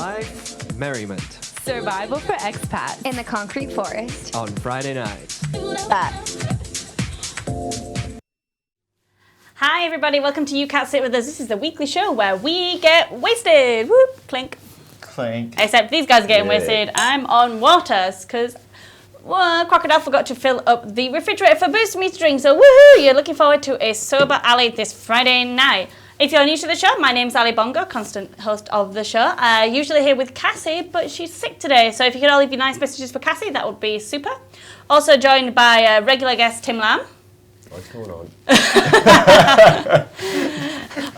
Live merriment. Survival for expats. In the concrete forest. On Friday nights. Hi everybody, welcome to You Can't Sit With Us. This is the weekly show where we get wasted. Whoop, clink. Clink. Except these guys are getting wasted. I'm on waters because Crocodile forgot to fill up the refrigerator for Boost Me to drink. So woohoo, you're looking forward to a sober alley this Friday night. If you're new to the show, my name's Ali Bongo, constant host of the show. Usually here with Cassie, but she's sick today. So if you could all leave your nice messages for Cassie, that would be super. Also joined by regular guest Tim Lamb. What's going on?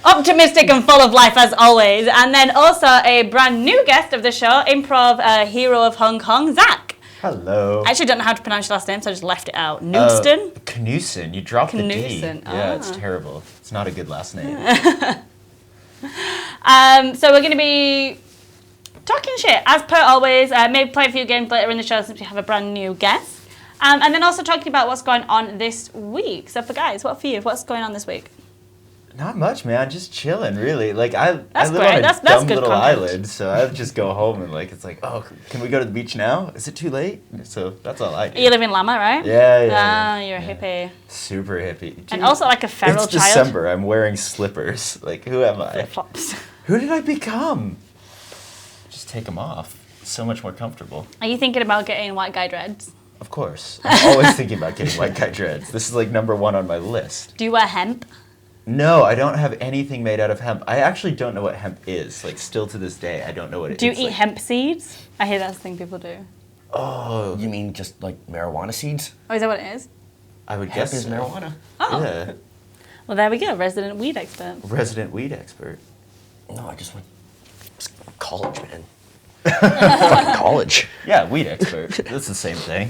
Optimistic and full of life as always. And then also a brand new guest of the show, improv hero of Hong Kong, Zach. Hello. I actually don't know how to pronounce your last name, so I just left it out. Knudsen? Knudsen. You dropped the D. Yeah, it's Ah. terrible. It's not a good last name. So we're going to be talking shit, as per always. Maybe play a few games later in the show since we have a brand new guest. And then also talking about what's going on this week. So for guys, what for you? What's going on this week? Not much, man. Just chilling, really. Like I live on great. a That's dumb good little content. island, so I just go home and like it's like, oh, can we go to the beach now? Is it too late? So that's all I do. You live in Lama, right? Yeah. Ah, you're a hippie. Super hippie. Dude, And also like a feral it's child. December. I'm wearing slippers. Like, who am I? Flip-flops. Who did I become? Just take them off. It's so much more comfortable. Are you thinking about getting white guy dreads? Of course. I'm always thinking about getting white guy dreads. This is like number one on my list. Do you wear hemp? No, I don't have anything made out of hemp. I actually don't know what hemp is. Like, still to this day, I don't know what it is. Do you eat like, hemp seeds? I hear that's the thing people do. Oh, You mean just like marijuana seeds? Oh, is that what it is? I would Hemp guess is so. marijuana. Oh. Yeah. Well, there we go. Resident weed expert. Resident weed expert. No, I just went college, man. Fucking college. Yeah, weed expert. That's the same thing.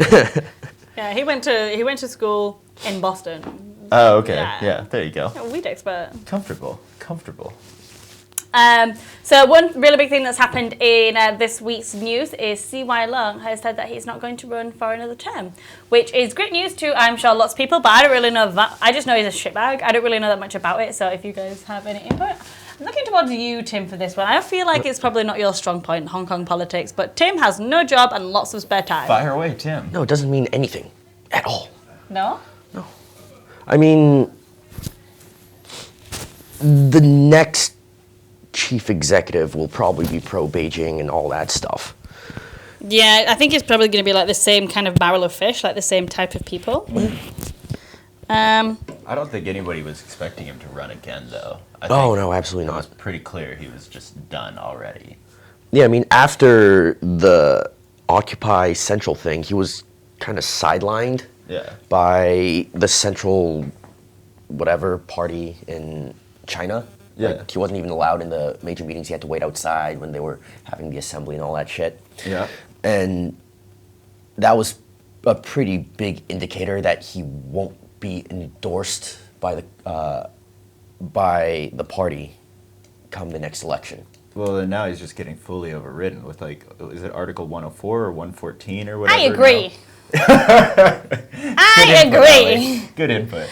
Yeah, he went to school in Boston. Oh, okay. Yeah. Yeah, there you go. A weed expert. Comfortable. So one really big thing that's happened in this week's news is C.Y Leung has said that he's not going to run for another term, which is great news to, I'm sure, lots of people, but I don't really know that. I just know he's a shitbag. I don't really know that much about it, so if you guys have any input. I'm looking towards you, Tim, for this one. I feel like it's probably not your strong point, Hong Kong politics, but Tim has no job and lots of spare time. Fire away, Tim. No, it doesn't mean anything at all. No? I mean, the next chief executive will probably be pro-Beijing and all that stuff. Yeah, I think it's probably going to be like the same kind of barrel of fish, like the same type of people. I don't think anybody was expecting him to run again, though. I Oh, think no, absolutely it was not. pretty clear he was just done already. Yeah, I mean, after the Occupy Central thing, he was kind of sidelined Yeah. by the Central whatever party in China. Yeah. Like, he wasn't even allowed in the major meetings. He had to wait outside when they were having the assembly and all that shit. Yeah. And that was a pretty big indicator that he won't be endorsed by the party come the next election. Well, then now he's just getting fully overridden with, like, is it Article 104 or 114 or whatever? I agree. No. I agree. Good input.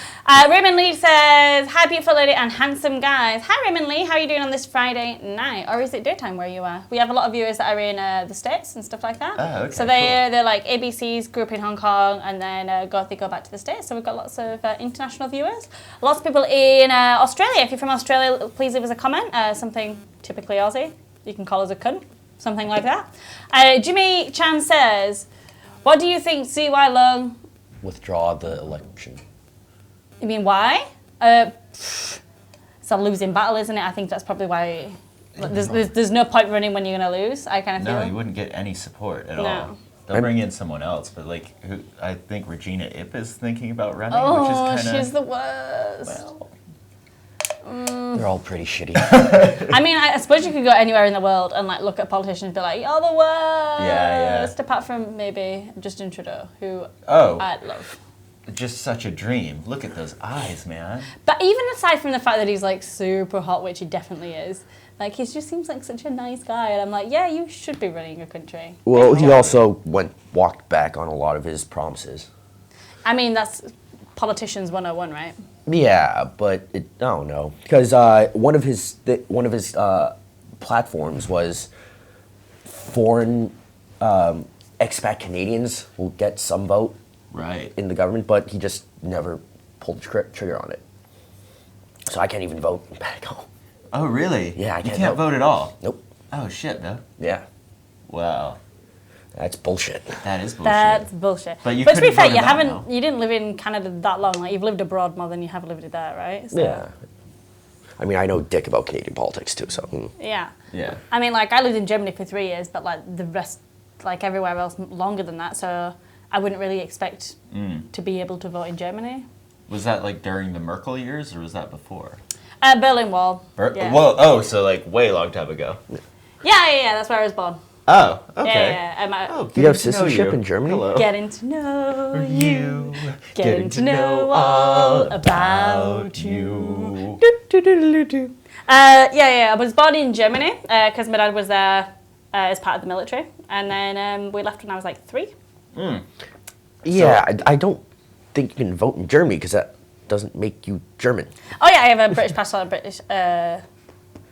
Raymond Lee says, hi, beautiful lady and handsome guys. Hi, Raymond Lee. How are you doing on this Friday night? Or is it daytime where you are? We have a lot of viewers that are in the States and stuff like that. Oh, okay, so they're like ABC's group in Hong Kong, and then they go back to the States. So we've got lots of international viewers. Lots of people in Australia. If you're from Australia, please leave us a comment. Something typically Aussie. You can call us a cunt. Something like that. Jimmy Chan says, what do you think C.Y Leung... Withdraw the election. You mean why? It's a losing battle, isn't it? I think that's probably why. There's no point running when you're going to lose. I kind of feel. No, you wouldn't get any support at No. all. They'll bring in someone else, but like, I think Regina Ip is thinking about running, Oh, which is kind of. she's the worst. Well, They're all pretty shitty. I mean, I suppose you could go anywhere in the world and like look at politicians and be like, you're the worst. Yeah. Apart from maybe Justin Trudeau, who Oh. I love. just such a dream. Look at those eyes, man. But even aside from the fact that he's like super hot, which he definitely is, like he just seems like such a nice guy, and I'm like, yeah, you should be running a country. Well, he also walked back on a lot of his promises. I mean, that's politicians 101, right? Yeah, but I don't know, because one of his platforms was foreign expat Canadians will get some vote Right. in the government, but he just never pulled the trigger on it. So I can't even vote back home. Oh, really? Yeah, I You can't can't vote. vote at all? Nope. Oh, shit, no. Yeah, Wow. that's bullshit. That is bullshit. That's bullshit. But you to be couldn't fair, vote in that now. you didn't live in Canada that long. Like you've lived abroad more than you have lived there, right? So, Yeah. I mean, I know dick about Canadian politics too, so. Yeah. Yeah. I mean, like I lived in Germany for 3 years, but like the rest, like everywhere else, longer than that. So I wouldn't really expect to be able to vote in Germany. Was that like during the Merkel years or was that before? Berlin Wall. Yeah. Whoa, oh, so like way long time ago. Yeah. That's where I was born. Oh, okay. Yeah. Oh, You have getting to know citizenship you. in Germany? Hello. Getting to know you. Getting to know all about you. I was born in Germany because my dad was there as part of the military, and then we left when I was like 3. Yeah, I don't think you can vote in Germany because that doesn't make you German. Oh yeah, I have a British passport, British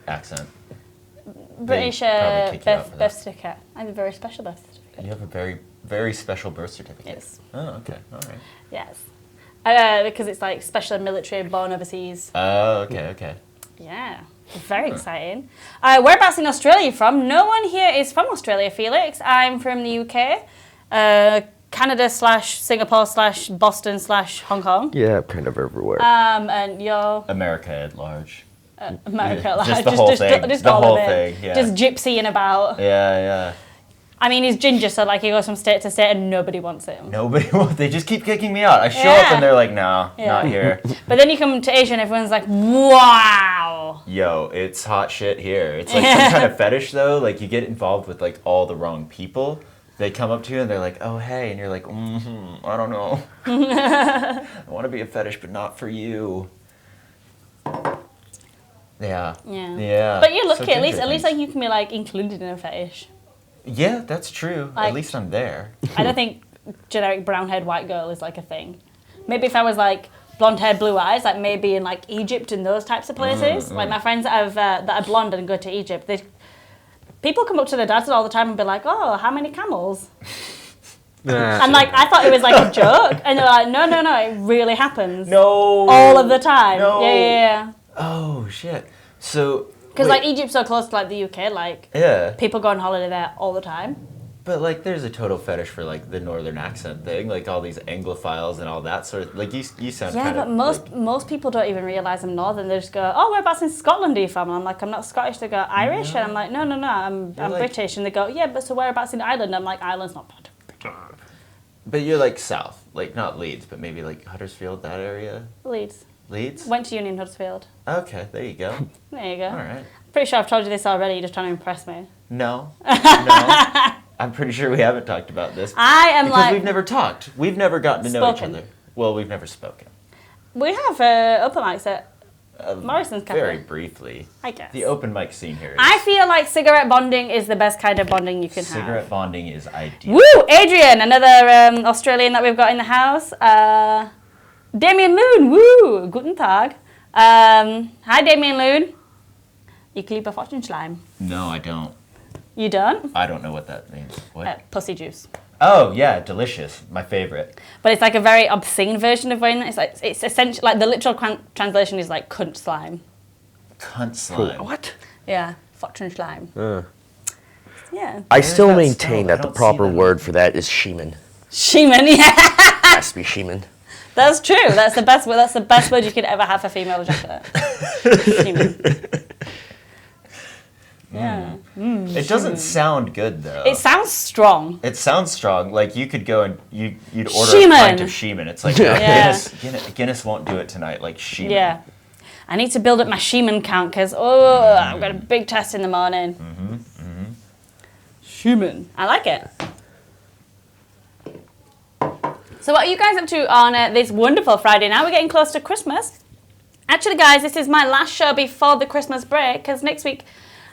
Accent. British probably kick you out for birth that. certificate. I have a very special birth certificate. You have a very, very special birth certificate. Yes. Oh, okay. All right. Yes. Because it's like special military, born overseas. Oh, okay. Yeah, very exciting. Whereabouts in Australia are you from? No one here is from Australia, Felix. I'm from the UK, Canada / Singapore / Boston / Hong Kong. Yeah, kind of everywhere. And you're America at large. America, Yeah, like, just the whole thing. just The all whole of it. thing, yeah. Just gypsying about. Yeah. I mean, he's ginger, so like he goes from state to state and nobody wants him. Nobody wants. They just keep kicking me out. I show up Yeah. and they're like, no, Yeah. not here. But then you come to Asia and everyone's like, wow. Yo, it's hot shit here. It's like some kind of fetish though. Like you get involved with like all the wrong people. They come up to you and they're like, oh hey, and you're like, I don't know. I want to be a fetish, but not for you. Yeah. But you're lucky. So At least things. like you can be like included in a fetish. Yeah, that's true. Like- At least I'm there. I don't think generic brown-haired white girl is like a thing. Maybe if I was like blonde-haired, blue eyes, like maybe in like Egypt and those types of places. Like my friends that are blonde and go to Egypt, people come up to their dads all the time and be like, "Oh, how many camels?" And like I thought it was like a joke, and they're like, "No, it really happens. No. all of the time. No. Yeah. Oh shit. So. Because wait, like Egypt's so close to like the UK, like Yeah. people go on holiday there all the time. But like, there's a total fetish for like the northern accent thing, like all these Anglophiles and all that sort of. Like you sound Yeah, kind but of. most people don't even realise I'm northern. They just go, "Oh, whereabouts in Scotland are you from?" And I'm like, "I'm not Scottish." They go, "Irish," and I'm like, "No, I'm like- British." And they go, "Yeah, but so whereabouts in Ireland?" I'm like, "Ireland's not part of Britain." But you're like south, like not Leeds, but maybe like Huddersfield, that area. Leeds. Leeds. Went to uni in Huddersfield. Okay, there you go. There you go. All right. Pretty sure I've told you this already. You're just trying to impress me. No. I'm pretty sure we haven't talked about this. I am Because like we've never talked. We've never gotten to know each Spoken. other. Well, we've never spoken. we have open mics at Morrison's Cafe. Very briefly. I guess. The open mic scene here is. I feel like cigarette bonding is the best kind of bonding you can have. Cigarette bonding is ideal. Woo! Adrian, another Australian that we've got in the house. Damien Loon, woo! Guten Tag. Hi, Damien Loon. Ich liebe Fortune-Schleim. No, I don't. You don't? I don't know what that means. What? Pussy juice. Oh, yeah, delicious. My favorite. But it's like a very obscene version of when it's essentially like the literal translation is like cunt slime. Cunt slime. What? Yeah, Fortune-Schleim. Yeah. I is still that maintain spelled? I that the don't see proper that. word for that is sheeman. Sheeman, yeah. Has to be sheeman. That's true. That's the best word. That's the best word you could ever have for female ejaculate. Sheeman. Yeah. It doesn't sound good, though. It sounds strong. It sounds strong. Like you could go and you'd order Sheeman. a pint of Sheeman. It's like no, Yeah. Guinness won't do it tonight. Like Sheeman. Yeah. I need to build up my Sheeman count because I've got a big test in the morning. Sheeman. I like it. So what are you guys up to on this wonderful Friday? Now we're getting close to Christmas. Actually, guys, this is my last show before the Christmas break because next week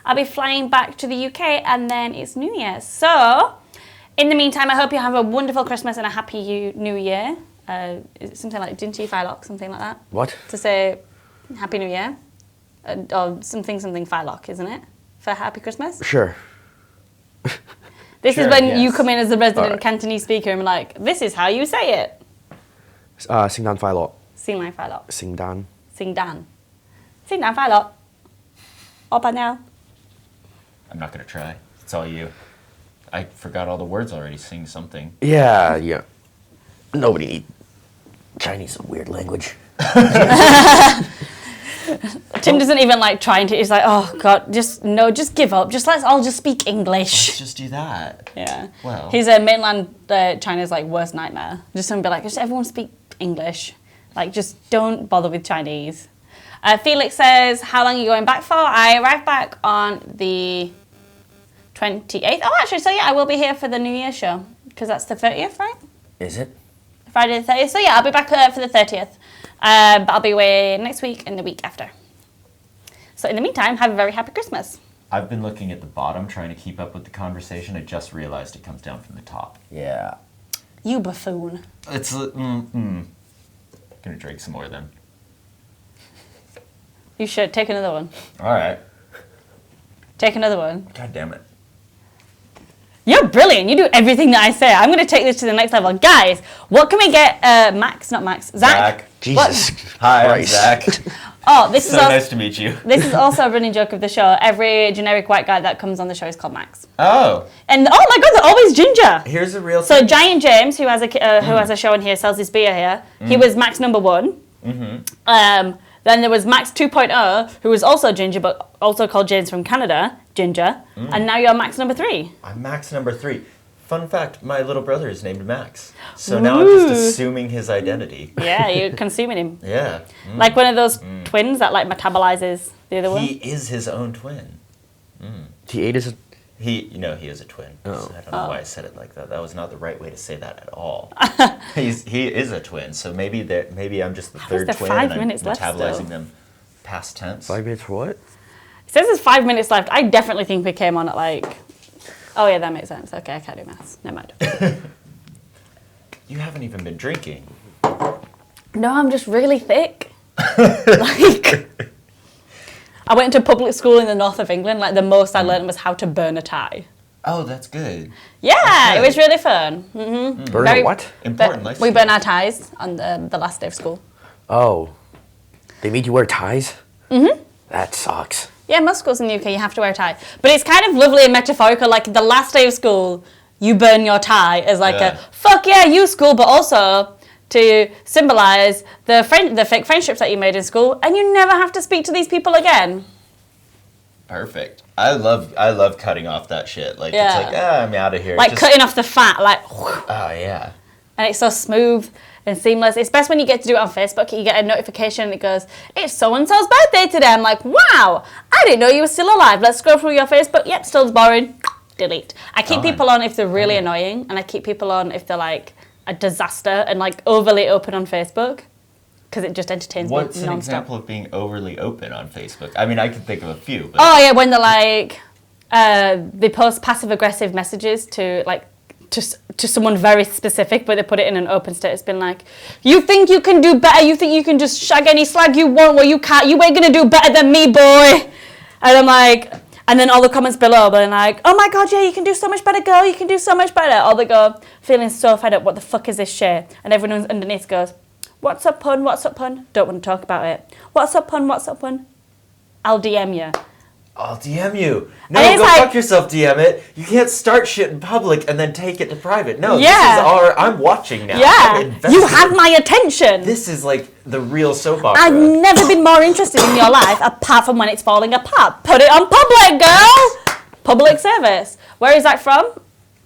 I'll be flying back to the UK and then it's New Year's. So, in the meantime, I hope you have a wonderful Christmas and a happy New Year. Is it something like Dinty Fylock, something like that? What? To say Happy New Year? Or something Fylock, isn't it? For Happy Christmas? Sure. This Sure, is when you yes. come in as the resident Alright. Cantonese speaker and be like, this is how you say it. 聖誕快樂，聖誕快樂，聖誕。聖誕快樂，我笨了。 I'm not gonna try. It's all you. I forgot all the words already. Sing something. Yeah. Nobody need Chinese is a weird language. Tim doesn't even like trying to. He's like, oh god, just give up. Let's all just speak Let's English. just do that. Yeah. Well. He's a mainland China's like worst nightmare. Just to be like, just everyone speak English. Like, just don't bother with Chinese. Felix says, how long are you going back for? I arrived back on the 28th. Oh, actually, so yeah, I will be here for the New Year show because that's the 30th, right? Is it? Friday the 30th. So yeah, I'll be back for the 30th. But I'll be away next week and the week after. So in the meantime, have a very happy Christmas. I've been looking at the bottom, trying to keep up with the conversation. I just realized it comes down from the top. Yeah. You buffoon. It's gonna drink some more then. You should. Take another one. All right. Take another one. God damn it. You're brilliant. You do everything that I say. I'm going to take this to the next level. Guys, what can we get? Zach. Jesus. Hi, I'm Christ. Zach. Oh, this So is nice to meet you. This is also a running joke of the show. Every generic white guy that comes on the show is called Max. Oh, And oh my god, they're always ginger. here's a real So thing. Giant James, who has a show in here, sells his beer here. He was Max number 1. Then there was Max 2.0, who was also ginger, but also called James from Canada, ginger. And now you're Max number 3. I'm Max number 3. Fun fact, my little brother is named Max. So now I'm just assuming his identity. Yeah, you're consuming him. Yeah. Like one of those twins that like metabolizes the other one. He is his own twin. He ate his. He is a twin. Oh. So I don't know why I said it like that. That was not the right way to say that at all. He is a twin. So maybe I'm just the third there twin 5 and minutes I'm left metabolizing still? them past tense. 5 minutes for what? It says there's 5 minutes left. I definitely think we came on at like... Oh yeah, that makes sense. Okay, I can't do maths. Never mind. You haven't even been drinking. No, I'm just really thick. Like... I went to public school in the north of England. Like the most I learned was how to burn a tie. Oh, that's good. Yeah, Okay. it was really fun. Burn Very- what? Important life We skill. burn our ties on the last day of school. Oh. They made you wear ties? Mm-hmm. That sucks. Yeah, most schools in the UK you have to wear a tie. But it's kind of lovely and metaphorical. Like the last day of school, you burn your tie as like Yeah. a fuck yeah, you school, but also to symbolise the fake friendships that you made in school, and you never have to speak to these people again. Perfect. I love cutting off that shit. Like Yeah. it's like, I'm out of here. Like Just- cutting off the fat, like, Oh yeah. and it's so smooth and seamless. It's best when you get to do it on Facebook. You get a notification and it goes, it's so-and-so's birthday today. I'm like, wow, I didn't know you were still alive. Let's scroll through your Facebook. Yep, still boring. Delete. I keep Gone. people on if they're really annoying, and I keep people on if they're like a disaster and like overly open on Facebook, because it just entertains What's me an non-stop. example of being overly open on Facebook? I mean, I can think of a few, but Oh yeah, when they're like, they post passive-aggressive messages to like, to someone very specific, but they put it in an open status, being like, you think you can do better, you think you can just shag any slag you want, well you can't, you ain't gonna do better than me, boy. And I'm like, and then all the comments below being like, oh my god, yeah, you can do so much better, girl, you can do so much better. Or they go, feeling so fed up, what the fuck is this shit? And everyone underneath goes, what's up, pun, what's up, pun? Don't want to talk about it. What's up, pun, what's up, pun? I'll DM you. I'll DM you. No, And it's go like- fuck yourself, DM it. You can't start shit in public and then take it to private. No, Yeah. I'm watching now. I'm Yeah, invested. you have my attention. This is like the real soap opera. I've never been more interested in your life, apart from when it's falling apart. Put it on public, girl! Public service. Where is that from?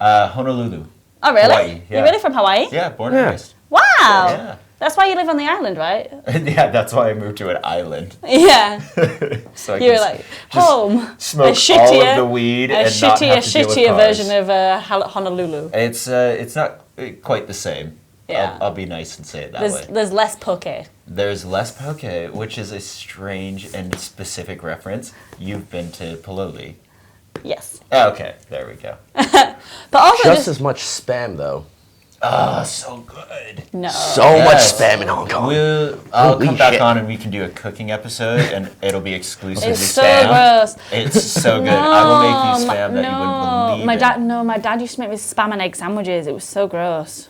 Honolulu. Oh, really? Hawaii, yeah. You're really from Hawaii? Yeah, born Yeah. and raised. Wow! Yeah. That's why you live on the island, right? Yeah, that's why I moved to an island. Yeah. So I You were can like, just home. smoke a all of the weed a and not have to deal with shittier cars. version of Honolulu. It's not quite the same. Yeah. I'll be nice and say it that way. There's less poke. There's less poke, which is a strange and specific reference. You've been to Paloli. Yes. Okay, there we go. But also Just as much spam, though. Oh, so good. No. So much spam in Hong Kong. I'll Holy come back shit. on and we can do a cooking episode, and it'll be exclusively It's so spam. gross. It's so good. I will make you spam that you wouldn't believe My dad used to make me spam and egg sandwiches. It was so gross.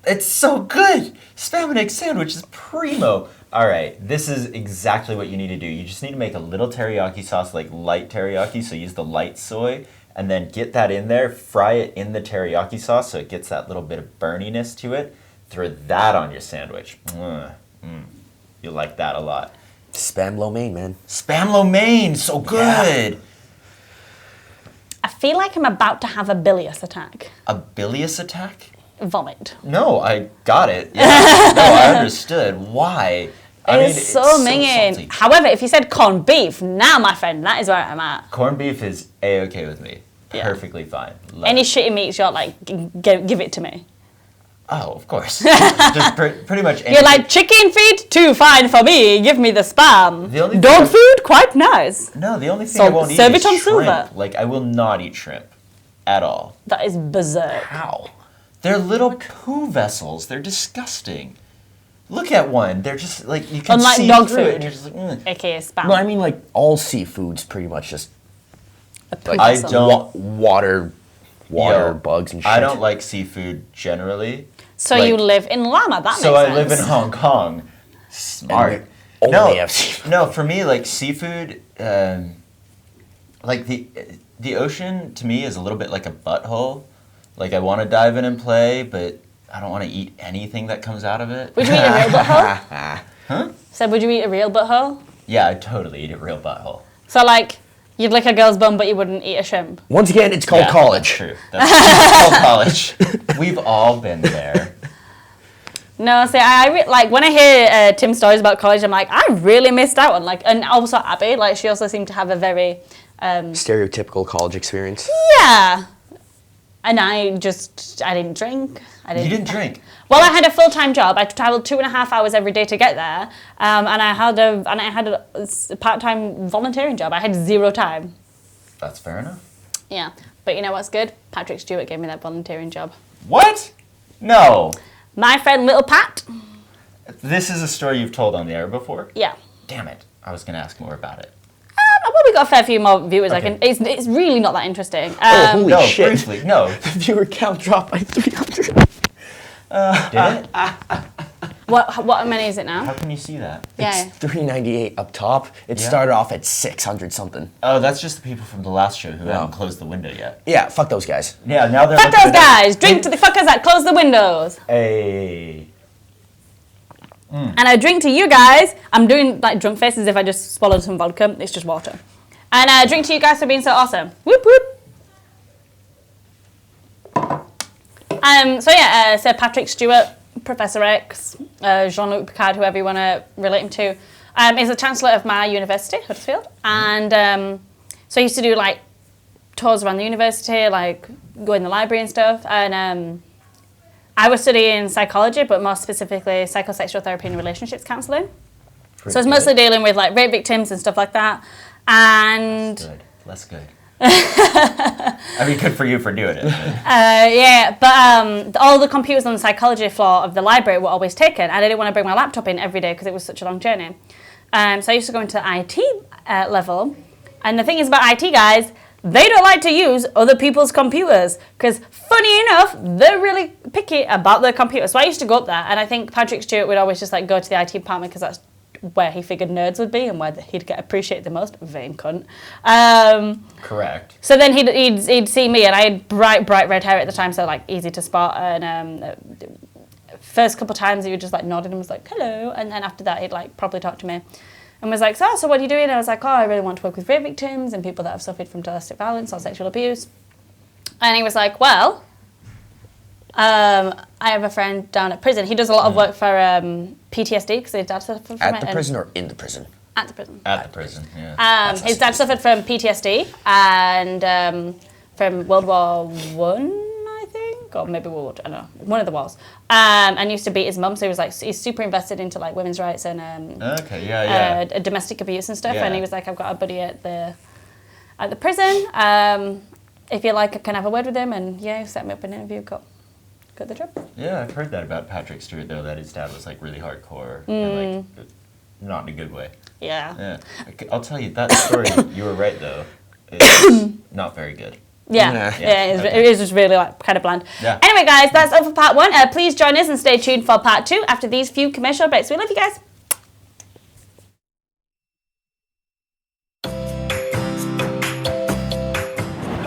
It's so good. Spam and egg sandwich is primo. All right, this is exactly what you need to do. You just need to make a little teriyaki sauce, like light teriyaki, so use the light soy, and then get that in there, fry it in the teriyaki sauce so it gets that little bit of burniness to it. Throw that on your sandwich. You'll like that a lot. Spam lo mein, man. Spam lo mein, so good. I feel like I'm about to have a bilious attack. A bilious attack? Vomit. No, I got it. Yeah. No, I understood. Why? It's so minging. salty. However, if you said corned beef, now, my friend, that is where I'm at. Corned beef is A-okay with me. Yeah. Perfectly fine. Love Any it. shitty meats, you're like, give it to me. Oh, of course. Just pretty much anything. You're like, chicken feet, too fine for me. Give me the spam. The only Dog thing food, quite nice. No, the only thing So I won't eat serve is it on shrimp. silver. Like, I will not eat shrimp. At all. That is berserk. How? They're little poo vessels. They're disgusting. Look at one. They're just, like, you can Unlike see dog through it. food. And you're just like, AKA spam. No, I mean like all seafood's pretty much just like I don't... water Yo, bugs and shit. I don't like seafood generally. So like- you live in Llama, that So makes I live in sense. Hong Kong. Smart. And No, only have seafood. no, for me, like seafood, like the ocean to me is a little bit like a butthole. Like I want to dive in and play, but I don't want to eat anything that comes out of it. Would you eat a real butthole? Huh? So would you eat a real butthole? Yeah, I'd totally eat a real butthole. So like, you'd lick a girl's bum, but you wouldn't eat a shrimp. Once again, it's called Yeah, college. That's true. It's called college. We've all been there. No, see, like when I hear Tim's stories about college, I'm like, I really missed out on and also Abby, like she also seemed to have a very, Stereotypical college experience. yeah. And I didn't drink. You didn't drink. Well, I had a full-time job. I traveled 2.5 hours every day to get there, and I had a part-time volunteering job. I had 0 time. That's fair enough. Yeah, but you know what's good? Patrick Stewart gave me that volunteering job. What? No. My friend Little Pat. This is a story you've told on the air before? Yeah. Damn it. I was going to ask more about it. I've probably got a fair few more viewers. Okay. It's really not that interesting. Holy No, shit. briefly, no. The viewer count dropped by 300. Did it? What many is it now? How can you see that? Yeah. It's 398 up top. It Yeah. started off at 600 something. Oh, that's just the people from the last show who haven't closed the window yet. Yeah, fuck those guys. Yeah, now they're Fuck looking those it up. guys! Drink to the fuckers that close the windows. Hey. And I drink to you guys. I'm doing like drunk faces if I just swallowed some vodka. It's just water. And I drink to you guys for being so awesome. Whoop whoop. So Patrick Stewart, Professor X, Jean-Luc Picard, whoever you want to relate him to, is the chancellor of my university, Huddersfield. And so I used to do like tours around the university, like go in the library and stuff. And I was studying psychology, but more specifically psychosexual therapy and relationships counselling. So it's mostly dealing with like rape victims and stuff like that. And Good. Less good. I mean, good for you for doing it. but all the computers on the psychology floor of the library were always taken, and I didn't want to bring my laptop in every day because it was such a long journey. So I used to go into the IT level, and the thing is about IT guys, they don't like to use other people's computers because, funny enough, they're really picky about their computers. So I used to go up there, and I think Patrick Stewart would always just like go to the IT department because that's where he figured nerds would be and where he'd get appreciated the most. Vain cunt. Correct. So then he'd see me, and I had bright red hair at the time, so like easy to spot. And first couple of times he would just like nodded and was like hello, and then after that he'd like probably talk to me and was like, so what are you doing? And I was like, I really want to work with rape victims and people that have suffered from domestic violence or sexual abuse. And he was like, well, I have a friend down at prison. He does a lot of work for PTSD because his dad suffered from it. At the prison or in the prison? At the prison. At the prison, yeah. His dad suffered from PTSD and from World War I think, or maybe World War II, I don't know, one of the wars. And used to beat his mum, so he was like, he's super invested into like women's rights and Okay, yeah. domestic abuse and stuff. Yeah. And he was like, I've got a buddy at the prison. If you like, I can have a word with him. And yeah, he set me up an interview. Got got the job. Yeah, I've heard that about Patrick Stewart though. That his dad was like really hardcore and like not in a good way. Yeah. Yeah, I'll tell you that story. You were right though. It's not very good. Yeah, okay. it is just really like kind of bland. Yeah. Anyway, guys, that's all for part 1. Please join us and stay tuned for part 2 after these few commercial breaks. We love you guys.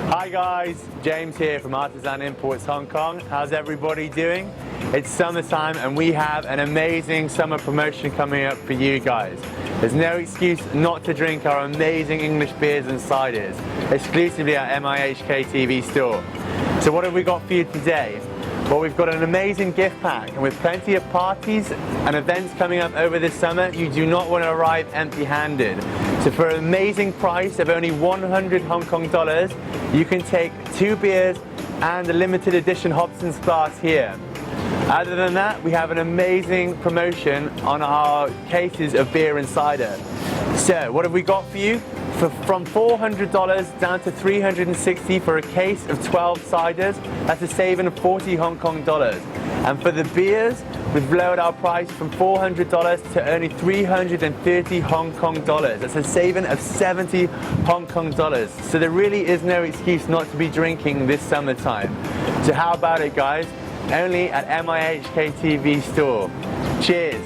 Hi guys, James here from Artisan Imports Hong Kong. How's everybody doing? It's summertime and we have an amazing summer promotion coming up for you guys. There's no excuse not to drink our amazing English beers and ciders, exclusively at MIHK.tv store. So what have we got for you today? Well, we've got an amazing gift pack, and with plenty of parties and events coming up over this summer, you do not want to arrive empty-handed. So for an amazing price of only 100 Hong Kong dollars, you can take 2 beers and a limited edition Hobson's glass here. Other than that, we have an amazing promotion on our cases of beer and cider. So what have we got for you? From $400 down to $360 for a case of 12 ciders, that's a saving of 40 Hong Kong dollars. And for the beers, we've lowered our price from $400 to only 330 Hong Kong dollars. That's a saving of 70 Hong Kong dollars. So there really is no excuse not to be drinking this summertime. So how about it, guys? Only at MIHK TV store. Cheers.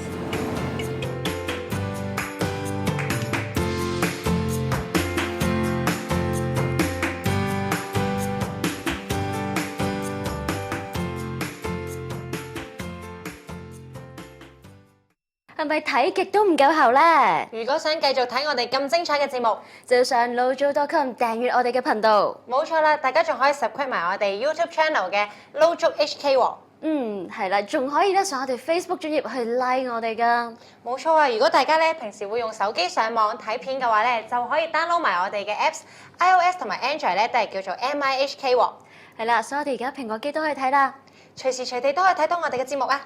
係咪睇極都唔夠喉呢？如果想繼續睇我哋咁精彩嘅節目，就要上lojo.com訂閱我哋嘅頻道。冇錯啦，大家仲可以 subscribe 埋我哋 YouTube channel 嘅 Lojo HK 喎。係啦，仲可以咧上我哋 Facebook 專頁去 like 我哋噶。冇錯啊！如果大家咧平時會用手機上網睇片嘅話咧，就可以 download 埋我哋嘅 apps，iOS 同埋 Android 咧都係叫做 MIHK 喎。係啦，所以我哋而家蘋果機都可以睇啦，隨時隨地都可以睇到我哋嘅節目啊！